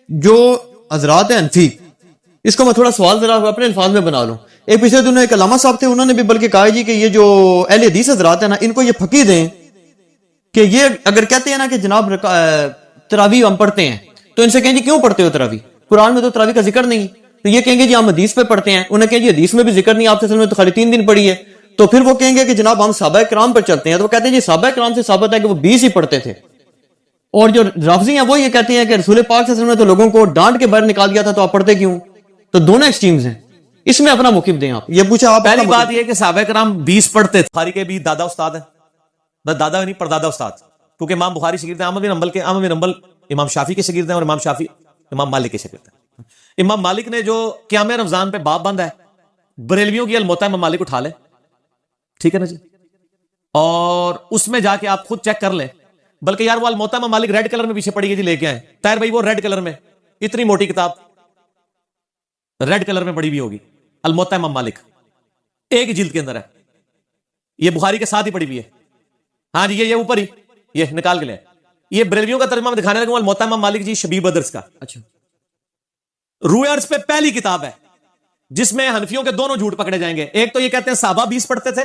جو حضرات ہیں حنفی، اس کو میں تھوڑا سوال ذرا اپنے الفاظ میں بنا لوں. ایک پچھلے دنوں ایک علامہ صاحب تھے، انہوں نے بھی بلکہ کہا جی کہ یہ جو اہل حدیث حضرات ہیں نا، ان کو یہ پھکی دیں کہ یہ اگر کہتے ہیں نا کہ جناب تراویح ہم پڑھتے ہیں، تو ان سے کہیں جی کیوں پڑھتے ہو تراویح؟ قرآن میں تو تراویح کا ذکر نہیں. تو یہ کہیں گے جی ہم حدیث پہ پڑھتے ہیں. انہیں کہیں جی حدیث میں بھی ذکر نہیں، آپ نے تو خالی 3 دن پڑھی ہے. تو پھر وہ کہیں گے کہ جناب ہم صحابہ کرام پر چلتے ہیں. تو وہ کہتے ہیں جی صحابہ کرام سے ثابت ہے کہ وہ 20 ہی پڑھتے تھے. اور جو رافضی ہیں وہ یہ کہتے ہیں کہ رسول پاک صلی اللہ علیہ وسلم نے تو لوگوں کو ڈانٹ کے باہر نکال دیا تھا، تو آپ پڑھتے کیوں؟ تو دونوں ایکسٹریمز ہیں. اس میں اپنا موقف دیں آپ. یہ پوچھا آپ. پہلی بات یہ کہ صحابہ کرام 20 پڑھتے تھے. بخاری کے بھی دادا استاد ہیں، دادا نہیں پردادا استاد، کیونکہ امام بخاری شاگرد ہیں احمد بن حنبل کے. احمد بن حنبل امام شافعی کے شاگرد ہیں، اور امام شافعی امام مالک کے شاگرد ہیں. امام مالک نے جو قیام رمضان پہ باب بند ہے، بریلویوں کی الموطا امام مالک اٹھا لے، ٹھیک ہے نا جی، اور اس میں جا کے آپ خود چیک کر لیں. بلکہ یار وہ الموطا امام مالک ریڈ کلر میں پیچھے پڑی ہے جی، لے کے آئے طاہر بھائی، وہ ریڈ کلر میں اتنی موٹی کتاب ریڈ کلر میں پڑی ہوئی ہوگی، الموطا امام مالک ایک جلد کے اندر ہے. یہ بخاری کے ساتھ ہی پڑی ہوئی ہے. ہاں جی، یہ اوپر ہی یہ نکال کے لے. یہ بریلویوں کا ترجمہ میں دکھانے لگا، الموطا امام مالک جی شبیب بدرس کا. اچھا، روئے عرض پہ پہلی کتاب ہے جس میں حنفیوں کے دونوں جھوٹ پکڑے جائیں گے. ایک تو یہ کہتے ہیں صحابہ 20 پڑھتے تھے،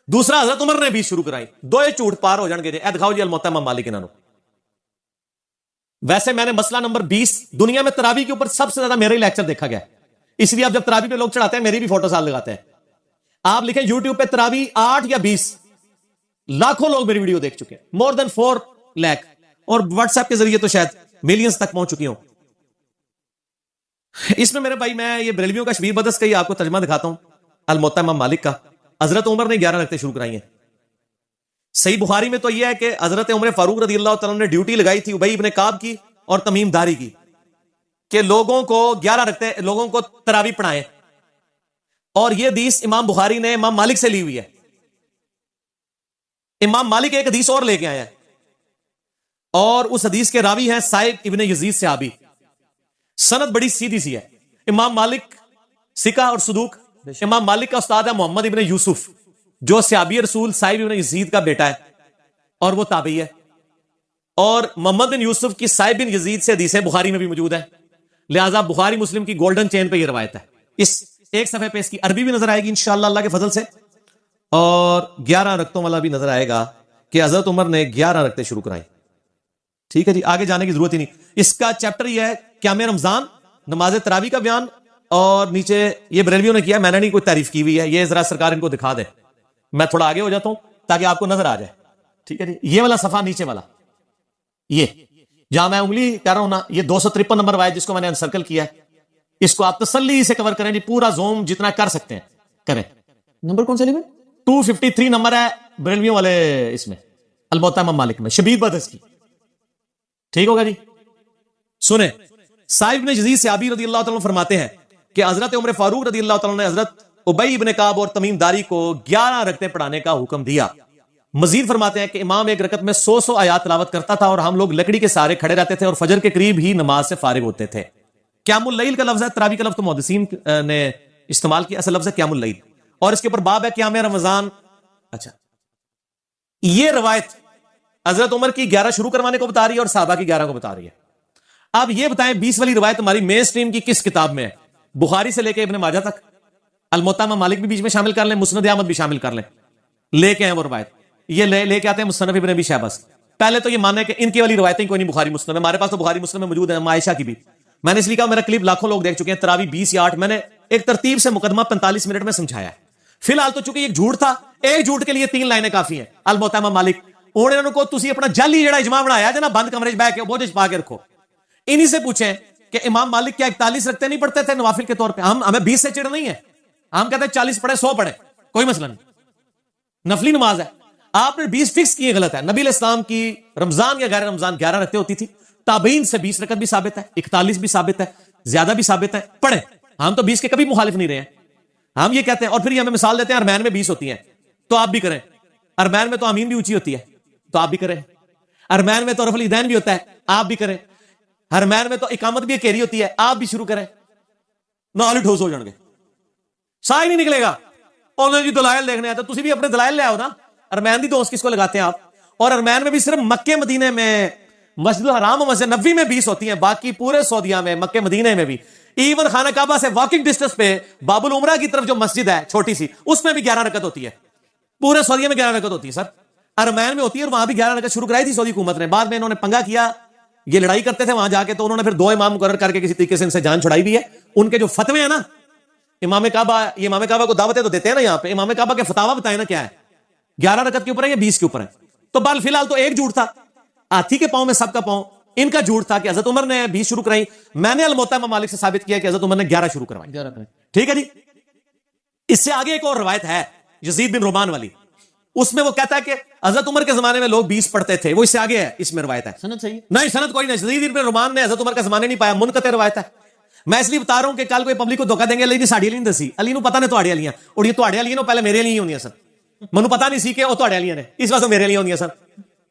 دوسرا حضرت عمر نے 20 شروع کرائی. دو یہ جھوٹ پار ہو جان گے. دکھاؤ جی الموطا امام مالک انہوں. ویسے میں نے مسئلہ نمبر 20 دنیا میں تراویح کے اوپر سب سے زیادہ میرا ہی لیکچر دیکھا گیا، اس لیے اب جب تراویح پہ لوگ چڑھاتے ہیں میری بھی فوٹو ساتھ لگاتے ہیں. آپ لکھیں یوٹیوب پہ تراویح 8 یا 20، لاکھوں لوگ میری ویڈیو دیکھ چکے ہیں، مور دین 4 لاکھ، اور واٹس ایپ کے ذریعے تو شاید ملینز تک پہنچ چکی ہوں. اس میں میرے بھائی میں یہ بریلویوں کا شبیب بدرس کا ہی آپ کو ترجمہ دکھاتا ہوں، الموطا امام مالک کا. حضرت عمر نے 11 رکھتے شروع کرائی ہیں. صحیح بخاری میں تو یہ ہے کہ حضرت عمر فاروق رضی اللہ تعالیٰ نے ڈیوٹی لگائی تھی ابی ابن کعب کی اور تمیم داری کی کہ لوگوں کو 11 رکھتے لوگوں کو تراویح پڑھائیں. اور یہ حدیث امام بخاری نے امام مالک سے لی ہوئی ہے. امام مالک ایک حدیث اور لے کے آئے ہیں، اور اس حدیث کے راوی ہیں سائب ابن یزید صحابی. سند بڑی سیدھی سی ہے. امام مالک سکہ اور صدوق. امام مالک کا استاد ہے محمد ابن یوسف، جو صحابی رسول سائب ابن یزید کا بیٹا ہے اور وہ تابعی ہے. اور محمد بن یوسف کی سائب بن یزید سے حدیث بخاری میں بھی موجود ہے، لہٰذا بخاری مسلم کی گولڈن چین پہ یہ روایت ہے. اس ایک صفحے پہ اس کی عربی بھی نظر آئے گی انشاءاللہ اللہ کے فضل سے، اور 11 رکعتوں والا بھی نظر آئے گا کہ حضرت عمر نے 11 رکعتیں شروع کرائی. ٹھیک ہے جی، آگے جانے کی ضرورت ہی نہیں. اس کا چیپٹر یہ ہے قیام رمضان، نماز تراویح کا بیان، اور نیچے یہ بریلویوں نے کیا، میں نے نہیں کوئی تعریف کی ہوئی ہے. یہ ذرا سرکار ان کو دکھا دے. میں تھوڑا آگے ہو جاتا ہوں تاکہ آپ کو نظر آ جائے. ٹھیک ہے جی، یہ والا صفحہ نیچے والا، یہ جہاں میں انگلی کر رہا ہوں نا، یہ 253 نمبر روایت جس کو میں نے انسرکل کیا ہے، اس کو آپ تسلی سے کور کریں جی، پورا زوم جتنا کر سکتے ہیں کریں. نمبر کون سا لیے؟ 253 نمبر ہے بریلویوں والے اس میں، الموطا امام مالک میں، شبیب بدرس کی. ٹھیک ہوگا جی. سنیں، سائب بن یزید صحابی رضی اللہ تعالیٰ فرماتے ہیں کہ حضرت عمر فاروق رضی اللہ تعالیٰ نے حضرت ابی ابن کعب اور تمیم داری کو 11 رکعتیں پڑھانے کا حکم دیا. مزید فرماتے ہیں کہ امام ایک رکعت میں 100 آیات تلاوت کرتا تھا، اور ہم لوگ لکڑی کے سہارے کھڑے رہتے تھے اور فجر کے قریب ہی نماز سے فارغ ہوتے تھے. قیام اللیل کا لفظ ہے، تراویح کا لفظ تو محدثین نے استعمال کیا، اصل لفظ ہے قیام اللیل، اور اس کے اوپر باب ہے قیام رمضان. اچھا، یہ روایت حضرت عمر کی 11 شروع کروانے کو بتا رہی ہے اور صحابہ کی 11 کو بتا رہی ہے. اب یہ بتائیں 20 والی روایت ہماری مین سٹریم کی کس کتاب میں ہے؟ بخاری سے لے کے ابن ماجہ تک، الموطا امام مالک بھی بیچ میں شامل کر لیں، مسند احمد بھی شامل کر لیں، لے کے ہیں وہ روایت. یہ لے کے آتے ہیں مصنف ابن ابی شیبہ سے. پہلے تو یہ مانے کہ ان کی والی روایتیں کوئی نہیں بخاری مسلم میں، ہمارے پاس تو بخاری مسلم میں موجود ہے، عائشہ کی بھی. میں نے اس لیے کہا میرا کلپ لاکھوں لوگ دیکھ چکے ہیں. تراویح 20 یا 8 میں نے ایک ترتیب سے مقدمہ 45 منٹ میں سمجھایا ہے. فی الحال تو چونکہ ایک جھوٹ تھا، ایک جھوٹ کے لیے 3 لائنیں کافی ہیں. الموطا امام مالک انہوں کو تسی اپنا جعلی جڑا اجماع بنایا ہے نا، بند کمرے میں بیٹھ کے بوجھ پا کے رکھو. انہی سے پوچھیں کہ امام مالک کیا 41 رکعتیں نہیں پڑھتے تھے نوافل کے طور پہ؟ ہمیں 20 سے چڑھ نہیں ہے، ہم کہتے ہیں 40 پڑھے 100 پڑھے، کوئی مسئلہ نہیں، نفلی نماز ہے. آپ نے 20 فکس کیے، غلط ہے. نبی علیہ السلام کی رمضان یا غیر رمضان 11 رکعتیں ہوتی تھی. تابعین سے 20 رکعت بھی ثابت ہے، 41 بھی ثابت ہے، زیادہ بھی ثابت ہے، پڑھے. ہم تو 20 کے کبھی مخالف نہیں رہے ہیں. ہم یہ کہتے ہیں، اور پھر یہ ہمیں مثال دیتے ہیں ارمین میں 20 ہوتی ہیں تو آپ بھی کریں. ارمین میں تو آمین بھی اونچی ہوتی ہے تو آپ بھی کریں. ارمین میں تو رفع الیدین بھی ہوتا ہے، آپ بھی کریں. ارمین میں تو اقامت بھی گھیری ہوتی ہے، آپ بھی شروع کریں. نال ٹھوس ہو جان گے، سا ہی نہیں نکلے گا. انہوں نے دلائل دیکھنے آتے، تسی بھی اپنے دلائل لے آؤ نا. ارمین دی دوست کس کو لگاتے ہیں آپ؟ اور ارمین میں بھی صرف مکے مدینے میں مسجد الحرام اور مسجد نبوی میں 20 ہوتی ہیں, باقی پورے سعودیہ میں, مکہ مدینے میں بھی, ایون خانہ کعبہ سے واکنگ ڈسٹینس پہ باب العمرہ کی طرف جو مسجد ہے چھوٹی سی, اس میں بھی 11 رکعت ہوتی ہے. پورے سعودیہ میں 11 رکعت ہوتی ہے سر. ارمین میں ہوتی ہے, اور وہاں بھی 11 رکعت شروع کرائی تھی سعودی حکومت نے. بعد میں انہوں نے پنگا کیا, یہ لڑائی کرتے تھے وہاں جا کے, تو انہوں نے پھر 2 امام مقرر کر کے کسی طریقے سے ان سے جان چھڑائی بھی ہے. ان کے جو فتوے ہیں نا امام کعبہ, یہ امام کعبہ کو دعوتیں تو دیتے ہیں نا یہاں پہ, امام کعبہ کے فتاوا بتائیں نا کیا ہے, 11 رکعت کے اوپر ہے یا 20 کے اوپر ہے. تو بال فی الحال تو ایک جھوٹ تھا, ہاتھی کے پاؤں میں سب کا پاؤں. ان کا جھوٹ تھا کہ حضرت عمر نے 20 شروع کرائی. میں نے الموطا امام مالک سے ثابت کیا کہ حضرت عمر نے 11 شروع کروائی. ٹھیک ہے جی. اس سے آگے ایک اور روایت ہے یزید بن رومان والی, اس میں وہ کہتا ہے کہ حضرت عمر کے زمانے میں لوگ 20 پڑھتے تھے. وہ اس سے آگے ہے, اس میں روایت ہے. سند صحیح نہیں, سند کوئی نہیں. یزید بن رومان نے حضرت عمر کا زمانے نہیں پایا, منقطع روایت ہے. میں اس لیے بتا رہا ہوں کہ کل کوئی پبلک کو دھوکا دیں گے, علی نے ساڑی علی نہیں دسی, علی نو پتا نہیں تواڈے والیاں, اور یہ تواڈے والیاں نو پہلے میرے لیے ہونی سن, منو پتا نہیں سی کہ وہ تواڈے والیاں نے, اس واسطے میرے لیے ہونی سن.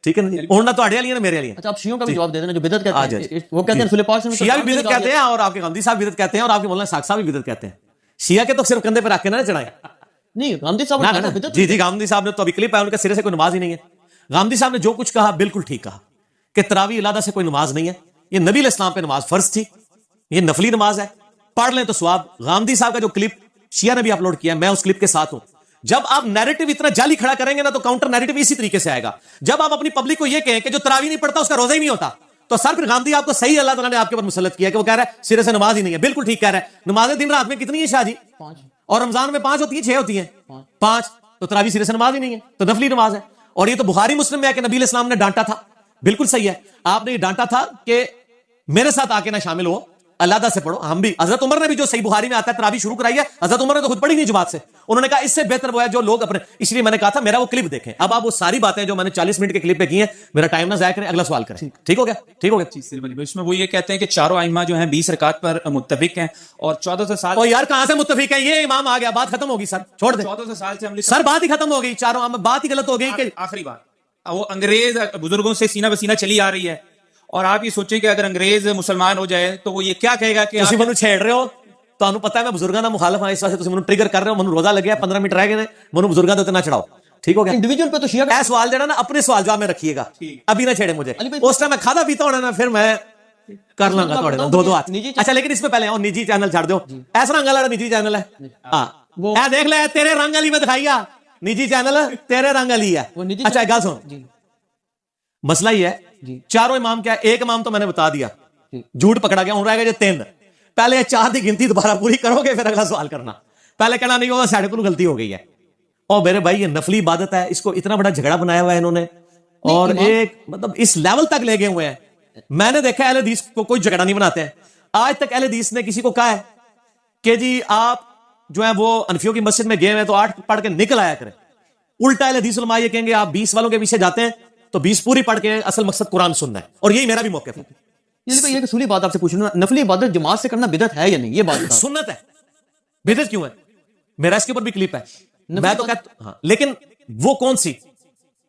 ٹھیک ہے نا, ہن نہ تواڈے والیاں نے میرے لیے. اچھا آپ شیعوں کا بھی جواب دے دینا جو بدعت کہتے ہیں, وہ کہتے ہیں رسول پاک سے شیعہ بھی بدعت کہتے ہیں, اور آپ کے غامدی صاحب بدعت کہتے ہیں, اور آپ کے مولانا ساق صاحب بھی بدعت کہتے ہیں. شیعہ کے تو صرف کندھے پہ رکھ کے نہ چڑھائیں. نہیں غامدی صاحب جی جی, غامدی صاحب نے تو ابھی کلپ ہے, ان کا سرے سے کوئی نماز ہی نہیں ہے. غامدی صاحب نے جو کچھ کہا بالکل ٹھیک کہا کہ تراویح علیحدہ سے کوئی نماز نہیں ہے, یہ نبی علیہ السلام پہ نماز فرض تھی, یہ نفلی نماز ہے, پڑھ لیں تو ثواب. غامدی صاحب کا جو کلپ شیعہ نے بھی اپلوڈ کیا ہے, میں اس کلپ کے ساتھ ہوں. جب آپ نیریٹو اتنا جعلی کھڑا کریں گے نا تو کاؤنٹر نیریٹو اسی طریقے سے آئے گا. جب آپ اپنی پبلک کو یہ کہیں کہ جو تراویح نہیں پڑھتا اس کا روزہ ہی نہیں ہوتا, تو سر پھر غامدی آپ کو صحیح اللہ تعالیٰ نے آپ کے اوپر مسلط کیا کہ وہ کہہ رہا ہے سرے سے نماز ہی نہیں ہے. بالکل ٹھیک کہہ رہا ہے. نمازیں دن رات میں کتنی ہیں شاہ جی؟ 5, اور رمضان میں 5 ہوتی ہیں, 6 ہوتی ہیں, 5. تو تراویح سرے سے نماز ہی نہیں ہے, تو نفلی نماز ہے. اور یہ تو بخاری مسلم میں ہے کہ نبی علیہ السلام نے ڈانٹا تھا. بالکل صحیح ہے, آپ نے یہ ڈانٹا تھا کہ میرے ساتھ آ کے نہ شامل ہو, علیحدہ سے پڑھو. ہم بھی, حضرت عمر نے بھی جو صحیح بخاری میں آتا ہے تراویح شروع کرائی ہے, حضرت عمر نے تو خود پڑھی نہیں جماعت سے. انہوں نے کہا اس سے بہتر وہ ہے جو لوگ اپنے, اس لیے میں نے کہا تھا میرا وہ کلپ دیکھیں. اب آپ وہ ساری باتیں جو میں نے 40 منٹ کے کلپ پہ کی ہیں, میرا ٹائم نہ ضائع کریں, اگلا سوال کریں. ٹھیک ہو گیا, ٹھیک ہو گیا. اس میں وہ یہ کہتے ہیں کہ چاروں ائمہ جو ہیں 20 رکعت پر متفق ہیں, اور 1400 سال. او یار کہاں سے متفق ہے, یہ امام آ گیا, بات ختم ہوگی سر, چھوڑ دیں. 1400 سال سے ہم سر بات ہی ختم ہو گئی, چاروں بات ہی غلط ہو گئی کہ آخری بات, وہ انگریز بزرگوں سے سینہ بسینہ چلی آ رہی ہے, اور آپ یہ سوچیں کہ اگر انگریز مسلمان ہو جائے تو وہ یہ کیا کہے گا کہ تسی منو چھیڑ رہے ہو. تانوں پتہ ہے میں بزرگاں دا مخالف ہاں, اس واسطے تسی منو ٹریگر کر رہے ہو. منو روزہ لگیا 15 منٹ رہ گئے نے, منو بزرگاں تے نہ چڑھاؤ. ٹھیک ہو گیا. انڈیویجول پہ تو شیعہ اے سوال جڑا نا اپنے سوال جواب میں رکھیے گا, ابھی نہ چھیڑے مجھے. اس ٹائم میں کھادا پیتا ہونا نا, پھر میں کر لوں گا تھوڑے دو ہاتھ. اچھا لیکن اس میں پہلے نجی چینل چھڑ دو. ایسا رنگ والا نجی چینل ہے, ہاں اے دیکھ لے تیرے رنگ والی میں دکھائیا, نجی چینل تیرے رنگ والی ہے. اچھا ایک گل سن, مسئلہ یہ ہے چاروں امام کیا ہے, ایک امام تو میں نے بتا دیا, جھوٹ پکڑا گیا. ہوں رہ گئے جو 3. پہلے 4 کی گنتی دوبارہ پوری کرو گے, پھر اگلا سوال کرنا. پہلے کہنا نہیں ہوگا ساڑھے کو غلطی ہو گئی ہے. اور میرے بھائی یہ نفلی عبادت ہے, اس کو اتنا بڑا جھگڑا بنایا ہوا ہے انہوں نے, اور ایک مطلب اس لیول تک لے گئے ہوئے ہیں. میں نے دیکھا اہل حدیث کو کوئی جھگڑا نہیں بناتے ہیں. آج تک اہل حدیث نے کسی کو کہا ہے کہ جی آپ جو ہے وہ انفیوں کی مسجد میں گئے ہیں تو 8 پڑھ کے نکل آیا کریں. الٹا اہل حدیث علماء یہ کہیں گے آپ 20 والوں کے پیچھے جاتے ہیں تو 20 پوری پڑھ کے, اصل مقصد قرآن سننا ہے. اور یہی میرا بھی موقف ہے. یہ اصولی بات آپ سے پوچھ رہا ہوں, نفلی عبادت جماعت سے کرنا بدعت ہے یا نہیں, یہ بات سنت ہے, بدعت کیوں ہے؟ میرا اس کے اوپر بھی کلپ ہے. میں تو کہتا ہاں, لیکن وہ کون سی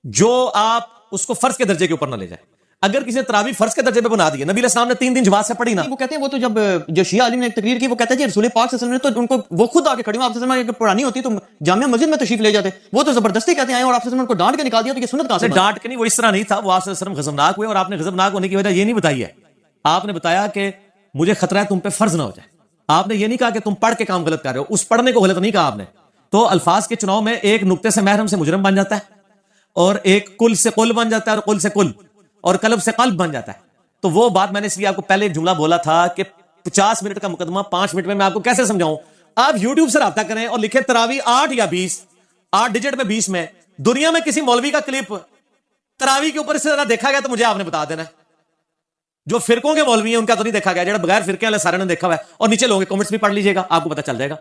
جو آپ اس کو فرض کے درجے کے اوپر نہ لے جائیں. اگر کسی نے تراویح فرض کے درجے پہ بنا دی ہے, نبی علیہ السلام نے 3 دن جماعت سے پڑھی نا, وہ کہتے ہیں وہ تو جب جو شیعہ عالم نے ایک تقریر کی وہ کہتے ہیں رسول پاک صلی اللہ علیہ وسلم نے تو ان کو وہ خود آ کے کھڑی ہوں, آپ صلی اللہ علیہ وسلم پڑھانی ہوتی تو جامعہ مسجد میں تشریف لے جاتے, وہ تو زبردستی کہتے ہیں اور آپ صلی اللہ علیہ وسلم کو ڈانٹ کے نکال دیا. تو یہ سنت کہاں سے؟ ڈانٹ کے نہیں, وہ اس طرح نہیں تھا. وہ آپ صلی اللہ علیہ وسلم غضبناک ہوئے, اور آپ نے غضبناک ہونے کی وجہ یہ نہیں بتائی ہے. آپ نے بتایا کہ مجھے خطرہ ہے تم پہ فرض نہ ہو جائے. آپ نے یہ نہیں کہا کہ تم پڑھ کے کام غلط کر رہے ہو, اس پڑھنے کو غلط نہیں کہا آپ نے. تو الفاظ کے چناؤ میں ایک نقطے سے محرم سے مجرم بن جاتا ہے, اور ایک کل سے قل بن جاتا ہے, اور قل سے کل, اور قلب سے قلب بن جاتا ہے. تو وہ بات میں نے اس لیے آپ کو پہلے ایک جملہ بولا تھا کہ 50 منٹ کا مقدمہ 5 منٹ میں آپ کو کیسے سمجھاؤں. آپ یوٹیوب سے رابطہ کریں اور لکھیں تراویح 8 یا 20, 8 ڈیجٹ میں 20 میں. دنیا میں کسی مولوی کا کلپ تراویح کے اوپر سے ذرا دیکھا گیا تو مجھے آپ نے بتا دینا ہے. جو فرقوں کے مولوی ہیں ان کا تو نہیں دیکھا گیا, جڑا بغیر فرقے والے سارے نے دیکھا ہوا ہے. اور نیچے لوگوں کے کمنٹس بھی پڑھ لیجیے گا, آپ کو پتہ چل جائے گا.